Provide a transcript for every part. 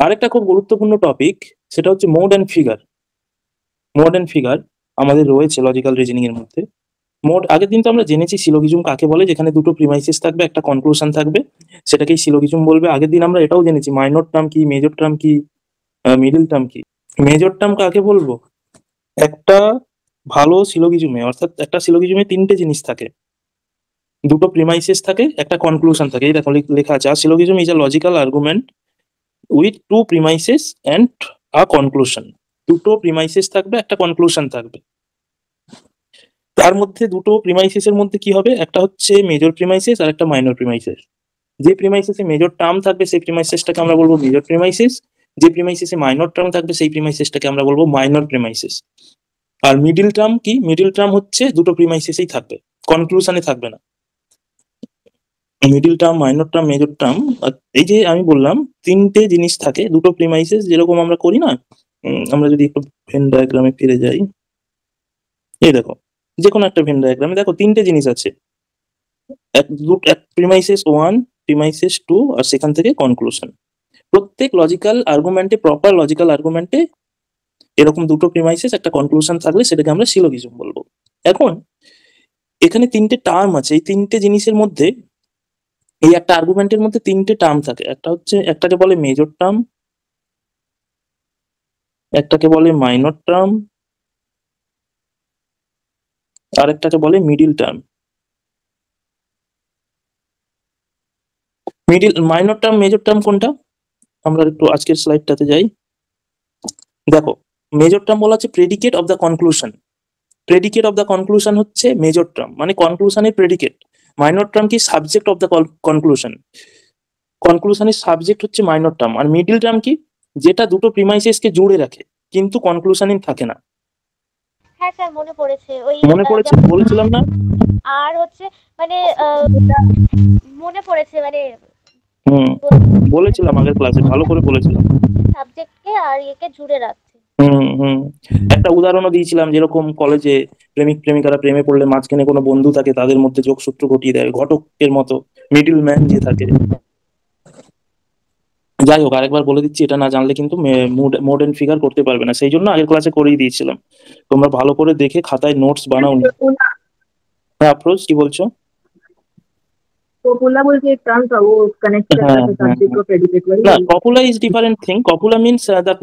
আরেকটা খুব গুরুত্বপূর্ণ টপিক, সেটা হচ্ছে mode and figure. Mode and figure আমাদের রয়েছে লজিক্যাল রিজনিং এর মধ্যে। মোড আগের দিন তো আমরা জেনেছি সিলোগিজম কাকে বলে, যেখানে দুটো প্রিমাইসেস থাকবে, একটা কনক্লুশন থাকবে, সেটাকেই সিলোগিজম বলবে। আগের দিন আমরা এটাও জেনেছি মাইনর টার্ম কি, মেজর টার্ম কি, মিডল টার্ম কি। মেজর টার্ম কাকে বলবো? একটা ভালো সিলোগিজমে, অর্থাৎ একটা সিলোগিজমে তিনটে জিনিস থাকে, দুটো প্রিমাইসেস থাকে, একটা কনক্লুশন থাকে। এই দেখো লেখা আছে, syllogism is a logical argument with two premises and a conclusion. দুটো প্রিমাইসেস থাকবে, একটা কনক্লুশন থাকবে। তার মধ্যে দুটো প্রিমাইসেস এর মধ্যে কি হবে, একটা হচ্ছে মেজর প্রিমাইসেস আর একটা মাইনর প্রিমাইসেস। যে প্রিমাইসেসে মেজর টার্ম থাকবে সেই প্রিমাইসেসটাকে আমরা বলবো মেজর প্রিমাইসেস, যে প্রিমাইসেসে মাইনর টার্ম থাকবে সেই প্রিমাইসেসটাকে আমরা বলবো মাইনর প্রিমাইসেস। আর মিডিল টার্ম কি? মিডিল টার্ম হচ্ছে দুটো প্রিমাইসেসেই থাকবে, কনক্লুশনে থাকবে না। Middle term, minor term, major term, এই যে আমি বললাম তিনটে জিনিস থাকে, দুটো প্রিমাইসেস, যেরকম আমরা করি না। আমরা যদি একটু ভেন ডায়াগ্রামে ফিরে যাই, এই দেখো যে কোনো একটা ভেন ডায়াগ্রামে দেখো তিনটে জিনিস আছে, এক প্রিমাইসেস ওয়ান, প্রিমাইসেস টু, আর সেখান থেকে কনক্লুশন। প্রত্যেক লজিক্যাল আর্গুমেন্টে, প্রপার লজিক্যাল আর্গুমেন্টে এরকম দুটো প্রিমাইসেস একটা কনক্লুশন থাকলে সেটাকে আমরা সিলোগিজম বলবো। এখন এখানে তিনটে টার্ম আছে, এই তিনটে জিনিসের মধ্যে, এই একটা আর্গুমেন্টের মধ্যে তিনটে টার্ম থাকে। একটা হচ্ছে, একটাকে বলে মেজর টার্ম, একটাকে বলে মাইনর টার্ম, আর একটাকে বলে middle term. Minor term, major term কোনটা? আমরা একটু আজকের স্লাইডটাতে যাই। দেখো, মেজর টার্ম বলা হচ্ছে predicate of the conclusion. Predicate of the conclusion হচ্ছে মেজর টার্ম, মানে কনক্লুশনের প্রেডিকেট। মাইনর টার্ম কি? Subject of the conclusion. কনক্লুশনের সাবজেক্ট হচ্ছে মাইনর টার্ম। আর মিডিল টার্ম কি? যেটা দুটো প্রিমাইসেসকে জুড়ে রাখে কিন্তু কনক্লুশনে থাকে না। হ্যাঁ স্যার, মনে পড়েছে। ওই মনে পড়েছে, বলেছিলাম না? আর হচ্ছে মানে মনে পড়েছে, মানে বলেছিলাম আগের ক্লাসে, ভালো করে বলেছিলাম। সাবজেক্টকে আর একে জুড়ে রাখছে। একটা উদাহরণও দিয়েছিলাম, যেরকম কলেজে প্রেমিক প্রেমিকারা প্রেমে পড়লে মাঝখানে কোনো বন্ধু থাকে, তাদের মধ্যে যোগসূত্র ঘটিয়ে দেয়, ঘটকের মতো মিডল ম্যান যে থাকে। যাই হোক, আরেকবার বলে দিচ্ছি, এটা না জানলে কিন্তু মোড এন্ড ফিগার করতে পারবে না, সেই জন্য আগের ক্লাসে করেই দিয়েছিলাম। তোমরা ভালো করে দেখে খাতায় নোটস বানাও। হ্যাঁ আফরোজ, কি বলছো? कॉपुला बोल के एक टर्म था, वो कनेक्ट करता था सब्जेक्ट को प्रेडिकेट वही। না, copula is different thing. Copula means the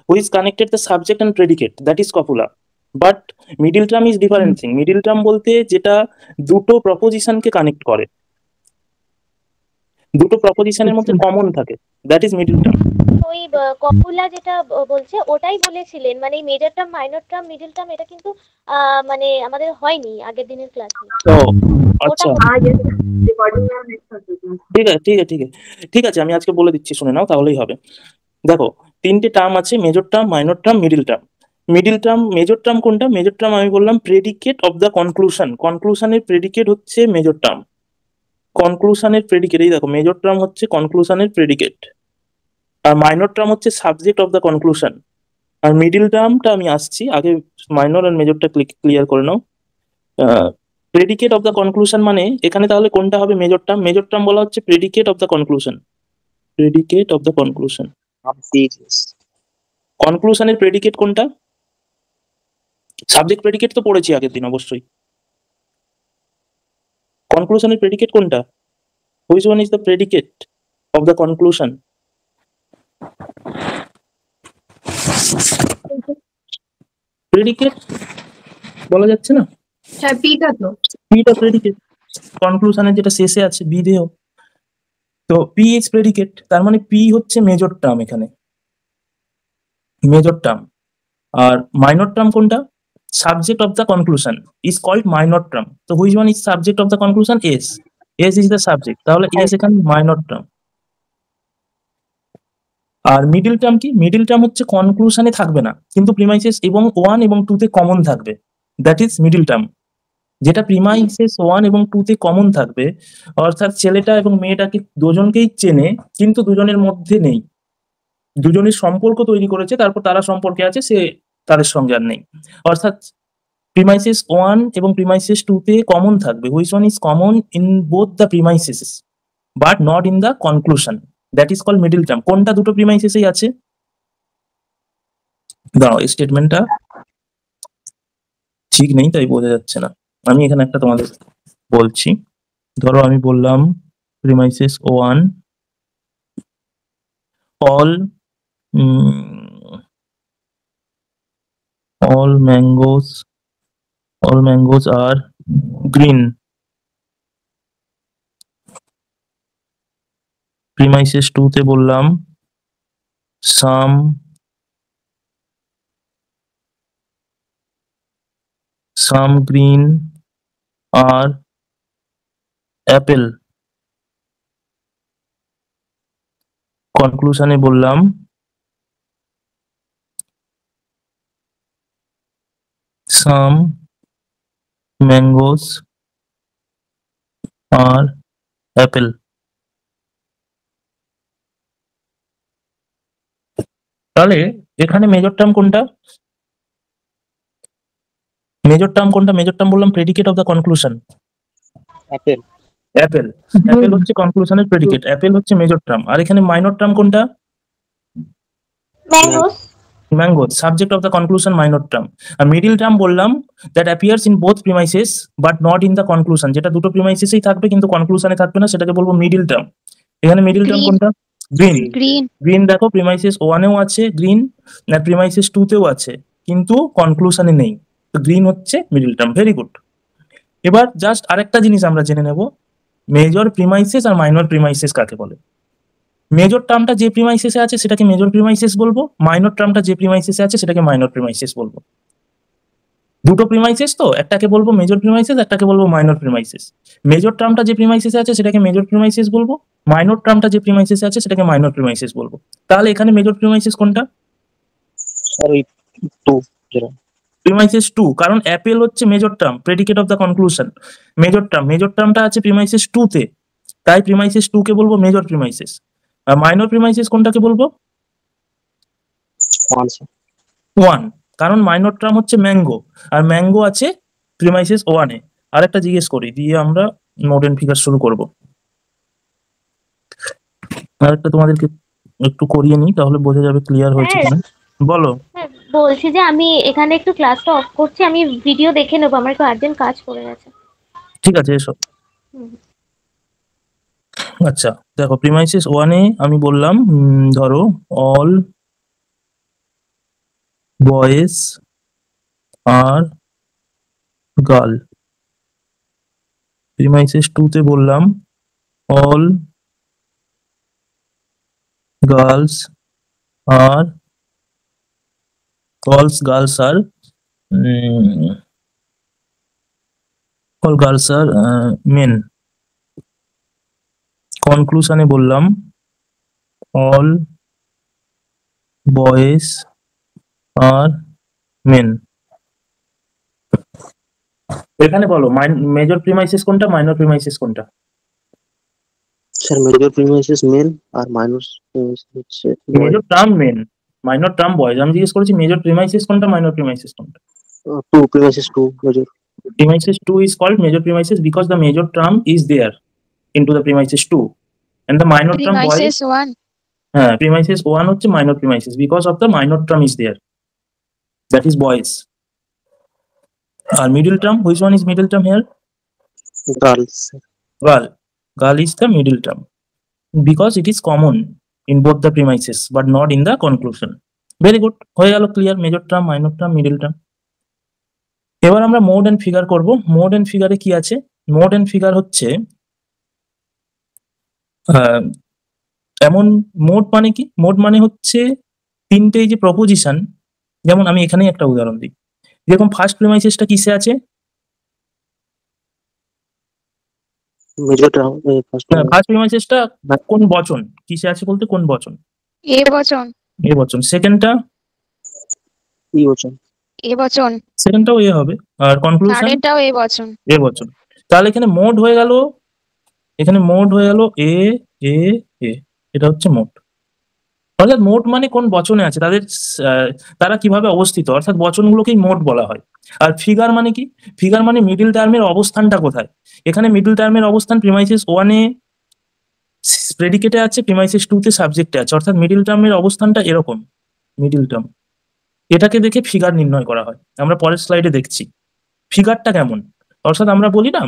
who is connected the subject and predicate, that is copula. But middle term is different thing. Middle term বলতে যেটা দুটো প্রপোজিশনকে কানেক্ট করে, দুটো প্রপোজিশনের মধ্যে কমন থাকে, দ্যাট ইজ মিডল টার্ম। ওই কপুলা যেটা বলছে ওটাই বলেছিলেন, মানে major term, minor term, middle term, এটা কিন্তু মানে আমাদের হয়নি আগের দিনের ক্লাসে। ও আচ্ছা, ঠিক আছে ঠিক আছে ঠিক আছে ঠিক আছে, আমি আজকে বলে দিচ্ছি, শুনে নাও তাহলেই হবে। দেখো, তিনটে টার্ম আছে, major term, minor term, middle term. Middle term, major term কোনটা? মেজর টার্ম আমি বললাম প্রেডিকেট অফ দ্য কনক্লুশন। কনক্লুশনের প্রেডিকেট হচ্ছে মেজর টার্ম। কনক্লুশনের প্রেডিকেট, এই দেখো মেজর টার্ম হচ্ছে কনক্লুশনের প্রেডিকেট, আর মাইনর টার্ম হচ্ছে সাবজেক্ট অফ দ্য কনক্লুশন। আর মিডিল টার্মটা আমি আসছি, আগে মাইনর আর মেজরটা ক্লিয়ার করে নাও। প্রেডিকেট অফ দ্য কনক্লুশন মানে এখানে তাহলে কোনটা হবে? Major term. মেজর টার্ম বলা হচ্ছে predicate of the conclusion. Predicate of the conclusion. কনক্লুশনের প্রেডিকেট কোনটা? সাবজেক্ট প্রেডিকেট তো পড়েছি আগের দিন অবশ্যই। কনক্লুশনের প্রেডিকেট কোনটা? Which one is the predicate of the conclusion? Predicate বলা যাচ্ছে না? হ্যাঁ, পিটা তো, পিটা প্রেডিকেট। কনক্লুশনের যেটা শেষে আছে বিধেয়, তো পি ইজ প্রেডিকেট, তার মানে পি হচ্ছে মেজর টার্ম এখানে, মেজর টার্ম। আর মাইনর টার্ম কোনটা? Subject of the conclusion is called minor term. তো which one is subject of the conclusion? S. S is the subject, তাহলে এস এখানে minor term. আর মিডিল টার্ম কি? Middle term হচ্ছে কনক্লুশনে থাকবে না কিন্তু প্রিমাইসেস এবং 1 এবং 2 তে কমন থাকবে, দ্যাট ইজ মিডিল টার্ম। যেটা প্রিমাইসেস 1 এবং 2 তে কমন থাকবে, অর্থাৎ ছেলেটা এবং মেয়েটাকে দুজনকেই চেনে কিন্তু দুজনের মধ্যে নেই, দুজনের সম্পর্ক তৈরি করেছে, তারপর তারা সম্পর্কে আছে, সে তাদের সঙ্গে আর নেই। অর্থাৎ প্রিমাইসেস 1 এবং প্রিমাইসেস 2 তে কমন থাকবে, which one is common in both the premises but not in the conclusion, that is call middle term. কোনটা দুটো প্রিমাইসেসেই আছে? দাঁড়াও, এই স্টেটমেন্টটা ঠিক নেই তাই বোঝা যাচ্ছে না। আমি এখানে একটা তোমাদের বলছি। ধরো আমি বললাম premises 1 all all mangoes are green. Premises 2 তে বললাম some green are apple. কনক্লুশনে বললাম some mangoes are apple. তাহলে এখানে মেজর টার্ম কোনটা? মেজর টার্ম বললাম predicate of the conclusion. Apple. Apple হচ্ছে কনক্লুশনের প্রেডিকেট, অ্যাপেল হচ্ছে মেজর টার্ম। আর এখানে মাইনর টার্ম কোনটা? Mangoes, subject of the conclusion, minor term. আর মিডিল টার্ম বললাম that appears in both premises but not in the conclusion, যেটা দুটো প্রিমাইসেসেই থাকবে কিন্তু কনক্লুশনে থাকবে না, সেটাকে বলবো মিডিল টার্ম। এখানে মিডিল টার্ম কোনটা? গ্রিন। দেখো প্রিমাইসেস 1 এও আছে গ্রিন, না প্রিমাইসেস 2 তেও আছে, কিন্তু কনক্লুশনে নেই, তো গ্রিন হচ্ছে মিডিল টার্ম। Very good. এবার জাস্ট আরেকটা জিনিস আমরা জেনে নেব, মেজর প্রিমাইসেস আর মাইনর প্রিমাইসেস কাকে বলে। মেজর টার্মটা যে প্রিমাইসেসে আছে সেটাকে মেজর প্রিমাইসেস বলবো, মাইনর টার্মটা যে প্রিমাইসেসে আছে সেটাকে মাইনর প্রিমাইসেস বলবো। দুটো প্রিমাইসেস তো, একটাকে বলবো মেজর প্রিমাইসেস, একটাকে বলবো মাইনর প্রিমাইসেস। মেজর টার্মটা যে প্রিমাইসেসে আছে সেটাকে মেজর প্রিমাইসেস বলবো, মাইনর টার্মটা যে প্রিমাইসেসে আছে সেটাকে মাইনর প্রিমাইসেস বলবো। তাহলে এখানে মেজর প্রিমাইসেস কোনটা? সরি, 2 যেটা প্রিমাইসেস 2, কারণ অ্যাপেল হচ্ছে major term, predicate of the conclusion, major টার্মটা আছে প্রিমাইসেস 2 তে, তাই প্রিমাইসেস 2 কে বলবো মেজর প্রিমাইসেস। আর মাইনর প্রিমাইসেস কোনটাকে বলবো? 1, কারণ মাইনর টার্ম হচ্ছে ম্যাঙ্গো, আর ম্যাঙ্গো আছে প্রিমাইসেস 1 এ। আরেকটা জিজ্ঞেস করি দিয়ে আমরা নোট এন্ড ফিগার শুরু করব। আরেকটা তোমাদেরকে একটু করিয়ে নিই, তাহলে বোঝা যাবে ক্লিয়ার হয়েছে কিনা। বলো। হ্যাঁ, বলছি যে আমি এখানে একটু ক্লাসটা অফ করছি, আমি ভিডিও দেখে নেবো, আমার একটু আর্জেন্ট কাজ পড়ে গেছে। ঠিক আছে, এসো। হুম। আচ্ছা দেখো, প্রিমাইসেস 1 এ আমি বললাম ধরো অল বয়েজ আর গার্ল। প্রিমাইসেস 2 তে বললাম অল গার্লস আর মেন। কনক্লুশনে বললাম অল বয়েজ আর মেন। এখানে বলো মেজর প্রিমাইসেস কোনটা, মাইনর প্রিমাইসেস কোনটা? স্যার মেজর প্রিমাইসেস মেন আর মাইনর প্রিমাইসেস হচ্ছে major term men, minor term boys. আমি জিজ্ঞেস করেছি মেজর প্রিমাইসেস কোনটা, মাইনর প্রিমাইসেস কোনটা? 2 premises 2 major. Premises 2 is called major premises because the major term is there into the premises 2, and the minor term boys, Premises 1. premises 1 হচ্ছে minor premises because of the minor term is there, that is boys. Middle term, which one is middle term here? Girls. Girl is the middle term because it is common in both the premises but not in the conclusion. Very good, হয়ে গেল clear, major term, minor term, middle term. এবার আমরা mode and figure করব। Mode and ফিগারে কি আছে? Mode and figure হচ্ছে এমন, mode মানে কি? মোড মানে হচ্ছে তিনটে যে প্রপোজিশন, যেমন আমি এখানেই একটা উদাহরণ দিই, যেরকম ফার্স্ট প্রিমাইসেসটা কিসে আছে? মেজর টার্ম ফার্স্ট প্রিমাইসেসটা কোন বচন কিসে আছে বলতে, কোন বচন? এ বচন। এ বচন। সেকেন্ডটা ই বচন। এ বচন। সেকেন্ডটাও এ হবে, আর কনক্লুশন থার্ডেরটাও এ বচন। এ বচন। তাহলে এখানে মোড হয়ে গেল, এখানে মোড হয়ে গেল এ এ এ, এটা হচ্ছে মোড। অর্থাৎ মোড মানে কোন বচনে আছে তাদের, তারা কিভাবে অবস্থিত, অর্থাৎ বচনগুলোকেই মোড বলা হয়। আর ফিগার মানে কি? ফিগার মানে মিডল টার্মের অবস্থানটা কোথায়। এখানে মিডল টার্মের অবস্থান প্রিমাইসেস 1 এ প্রেডিকেটে আছে, প্রিমাইসেস 2 তে সাবজেক্টে আছে, অর্থাৎ মিডল টার্মের অবস্থানটা এরকম। মিডল টার্ম এটাকে দেখে ফিগার নির্ণয় করা হয়। আমরা পরের স্লাইডে দেখছি ফিগারটা কেমন। অর্থাৎ আমরা বলি না,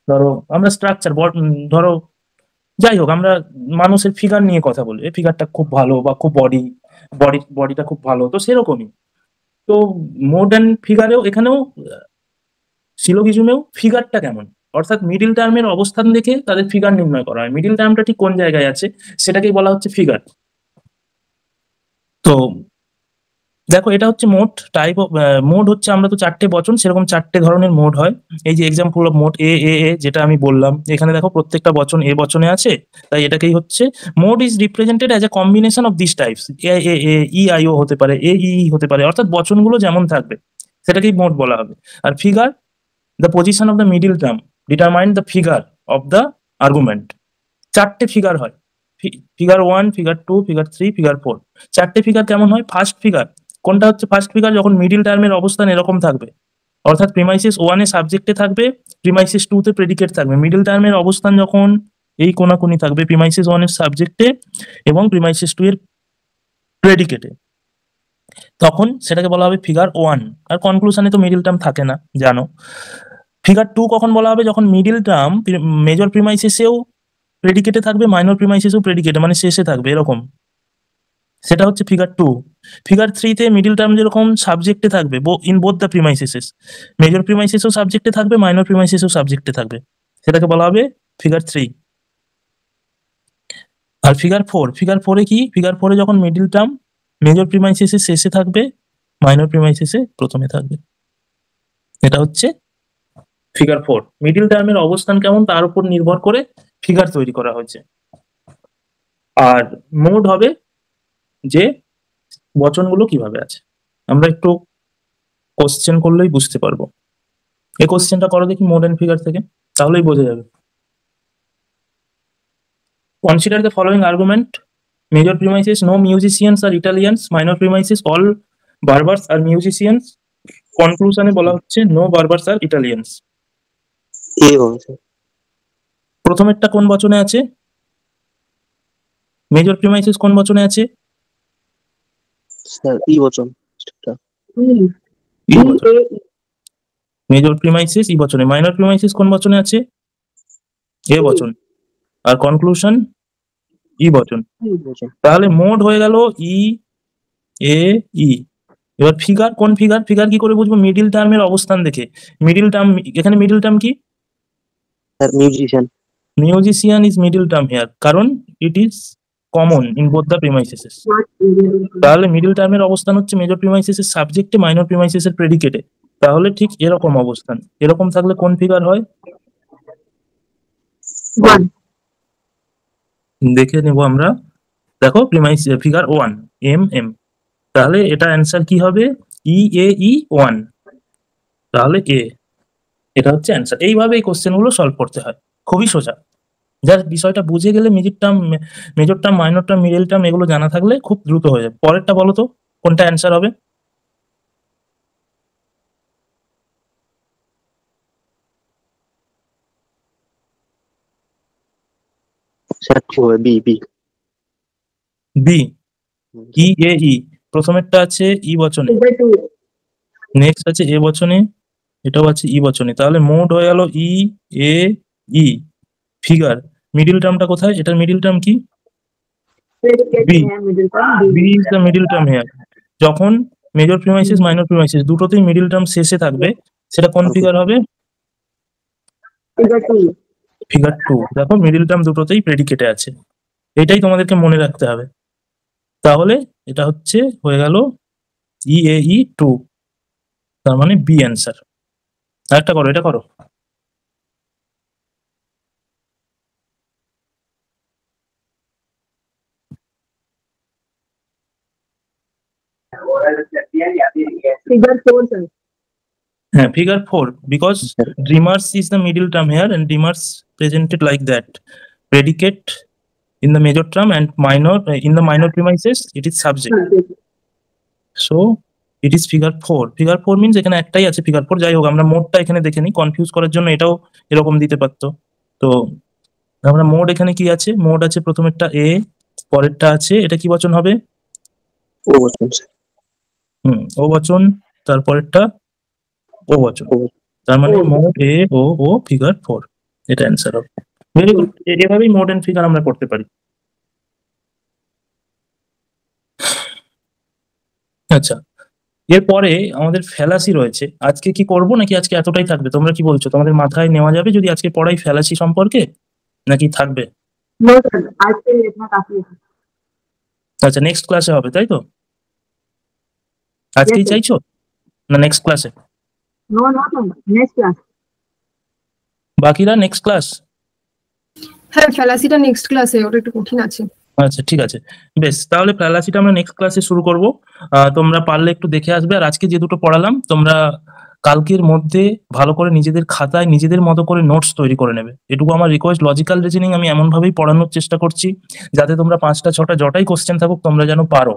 ধরো আমরা স্ট্রাকচার, ধরো যাই হোক, আমরা মানুষের ফিগার নিয়ে কথা বলি, এই ফিগারটা খুব ভালো বা খুব বডিটা খুব ভালো, তো সেরকমই। তো মডার্ন ফিগারেও, এখানেও সিলোগিজমেও ফিগারটা কেমন, অর্থাৎ মিডিল টার্মের অবস্থান দেখে তাদের ফিগার নির্ণয় করা হয়। মিডিল টার্মটা ঠিক কোন জায়গায় আছে সেটাকেই বলা হচ্ছে ফিগার। তো দেখো, এটা হচ্ছে মোড টাইপ অফ মোড হচ্ছে, আমরা তো 4টে বচন, সেরকম 4টে ধরনের মোড হয়। এই যে example of mode A A এ, যেটা আমি বললাম, এখানে দেখো প্রত্যেকটা বচন এ বচনে আছে, তাই এটাকেই হচ্ছে mode is represented as a combination of this types. A A A, E I O হতে পারে, এ ই হতে পারে, অর্থাৎ বচনগুলো যেমন থাকবে সেটাকেই মোড বলা হবে। আর figure, the position of the middle term determine the figure of the argument. 4টে ফিগার হয়, ফিগার 1, ফিগার 2, ফিগার 3, ফিগার 4। 4টে ফিগার কেমন হয়? ফার্স্ট ফিগার, কোনটা হচ্ছে ফার্স্ট ফিগার? যখন মিডিল টার্মের অবস্থান এরকম থাকবে, অর্থাৎ প্রিমাইসিস 1 এ সাবজেক্টে থাকবে, প্রিমাইসিস 2 তে প্রেডিকেট থাকবে। মিডিল টার্মের অবস্থান যখন এই কোনাকুনি থাকবে, প্রিমাইসিস 1 এর সাবজেক্টে এবং প্রিমাইসিস 2 এর প্রেডিকেটে, তখন সেটাকে বলা হবে ফিগার 1। আর কনক্লুশনে তো মিডিল টার্ম থাকে না, জানো। ফিগার 2 কখন বলা হবে? যখন মিডিল টার্ম মেজর প্রিমাইসিসেও প্রেডিকেটে থাকবে, মাইনর প্রিমাইসিসেও প্রেডিকেটে, মানে শেষে থাকবে এরকম, সেটা হচ্ছে ফিগার 2। ফিগার 3 তে মিডিল টার্ম যেরকম সাবজেক্টে থাকবে ইন বোথ দ্য প্রিমাইসিসেস, মেজর প্রিমাইসিসও সাবজেক্টে থাকবে, মাইনর প্রিমাইসিসও সাবজেক্টে থাকবে, সেটাকে বলা হবে ফিগার 3। আর ফিগার 4, ফিগার 4 এ কি? ফিগার 4 এ যখন মিডিল টার্ম মেজর প্রিমাইসিসের শেষে থাকবে, মাইনর প্রিমাইসিসে প্রথমে থাকবে, এটা হচ্ছে ফিগার 4। মিডিল টার্মের অবস্থান কেমন তার উপর নির্ভর করে ফিগার তৈরি করা হয়েছে। আর মোড হবে যে বচনগুলো কিভাবে আছে। আমরা একটু কোশ্চেন করলেই বুঝতে পারবো। এই কোশ্চেনটা করো দেখি মোড এন্ড ফিগার থেকে, তাহলেই বোঝা যাবে। Consider the following argument: major premises, no musicians are Italians; minor premises, all barbers are musicians; কনক্লুশনে বলা হচ্ছে নো বারবার্স আর ইটালিয়ানস। এ হবে স্যার। প্রথমেরটা কোন বচনে আছে? মেজর প্রিমাইসিস কোন বচনে আছে? স্যার ই বচন। ই বচন। মেজর প্রিমাইসিস ই বচনে। মাইনর প্রিমাইসিস কোন বচনে আছে? এ বচন। আর কনক্লুশন ই বচন। তাহলে মোড হয়ে গেল ই এ ই। এবার ফিগার কোন ফিগার? ফিগার কি করে বুঝবো? মিডিল টার্মের অবস্থান দেখে। মিডিল টার্ম, এখানে মিডিল টার্ম কি? Sir musician. Musician is middle term here, কারণ it is common in both the premises. তাহলে মিডিল টার্মের অবস্থান হচ্ছে মেজর প্রিমাইসিসের সাবজেক্টে, মাইনর প্রিমাইসিসের প্রেডিকেটে। তাহলে ঠিক এরকম অবস্থান। এরকম থাকলে কোন ফিগার হয়? দেখে নেব আমরা। দেখো ফিগার 1 এম এম, তাহলে এটা অ্যান্সার কি হবে? ই এ ই 1, তাহলে এ, এটা হচ্ছে অ্যান্সার। এইভাবে এই কোশ্চেন গুলো সলভ করতে হয়, খুবই সোজা। যার বিষয়টা বুঝে গেলে major term, minor term, middle term এগুলো জানা থাকলে খুব দ্রুত হয়ে যাবে। পরেরটা বলো তো কোনটা অ্যান্সার হবে? স্যার কি হবে? B B. B, E A E. প্রথমেরটা আছে ই বচনে, নেক্সট আছে এ বচনে, এটাও আছে ই বচনে। তাহলে মোড হয়ে গেল ই এ ই। ফিগার, মিডিল টার্মটা কোথায়? এটার মিডিল টার্ম কি? B. B is the middle term here. যখন মেজর প্রিমাইসিস, মাইনর প্রিমাইসিস দুটোতেই মিডিল টার্ম শেষে থাকবে, সেটা কোন ফিগার হবে? ফিগার 2। দেখো মিডিল টার্ম দুটোতেই প্রেডিকেটে আছে, এটাই তোমাদেরকে মনে রাখতে হবে। তাহলে এটা হচ্ছে হয়ে গেল ই এ ই 2, তার মানে বি অ্যান্সার। আরেকটা করো, এটা করো। Figure 4, sir. হ্যাঁ, figure 4, because dreamers is the middle term here and dreamers presented like that. Predicate in the major term and in the minor premises it is subject. So it is figure 4. Figure 4 means এখানে একটাই আছে figure 4। যাই হোক, আমরা মোডটা এখানে দেখে নিই, confuse করার জন্য এটাও এরকম দিতে পারতো। তো আমরা মোড এখানে কি আছে? মোড আছে প্রথমেরটা এ, পরেরটা আছে এটা কি বচন হবে? ও বচন স্যার। ও বচন, তারপরেরটা ও বচন। ও। তার মানে ও। মোড এ ও ফিগার 4, এটা অ্যান্সার হবে। ভেরি গুড, এভাবেই মোড এন্ড ফিগার আমরা করতে পারি। আচ্ছা, এরপরে আমাদের ফ্যালাসি রয়েছে। আজকে কি করব নাকি আজকে এতটাই থাকবে? তোমরা কি বলছো? তোমাদের মাথায় নেওয়া যাবে যদি আজকে পড়াই ফ্যালাসি সম্পর্কে, নাকি থাকবে? नो सर आज के लिए इतना काफी है। আচ্ছা, নেক্সট ক্লাসে হবে তাই তো? আজকেই Yes, sir. চাইছো না নেক্সট ক্লাসে? No no sir next class. বাকিরা নেক্সট ক্লাস? হ্যাঁ ফ্যালাসিটা নেক্সট ক্লাসে, ওটা একটু কঠিন আছে। আচ্ছা ঠিক আছে, বেশ, তাহলে ফ্যালাসিটা আমরা নেক্সট ক্লাসে শুরু করব। তোমরা পারলে একটু দেখে আসবে। আর আজকে যে দুটো পড়ালাম তোমরা কালকের মধ্যে ভালো করে নিজেদের খাতায় নিজেদের মতো করে নোটস তৈরি করে নেবে, এটুকু আমার রিকোয়েস্ট। লজিক্যাল রিজনিং আমি এমন ভাবেই পড়ানোর চেষ্টা করছি যাতে তোমরা 5টা 6টা যটাই কোশ্চেন থাকুক তোমরা যেন পারো।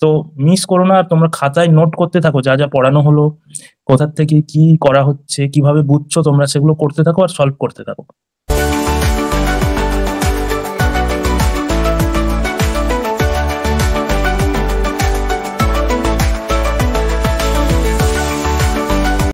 তো মিস করো না, আর তোমরা খাতায় নোট করতে থাকো যা যা পড়ানো হলো, কোথা থেকে কি করা হচ্ছে, কিভাবে বুঝছো তোমরা, সেগুলো করতে থাকো আর সলভ করতে থাকো।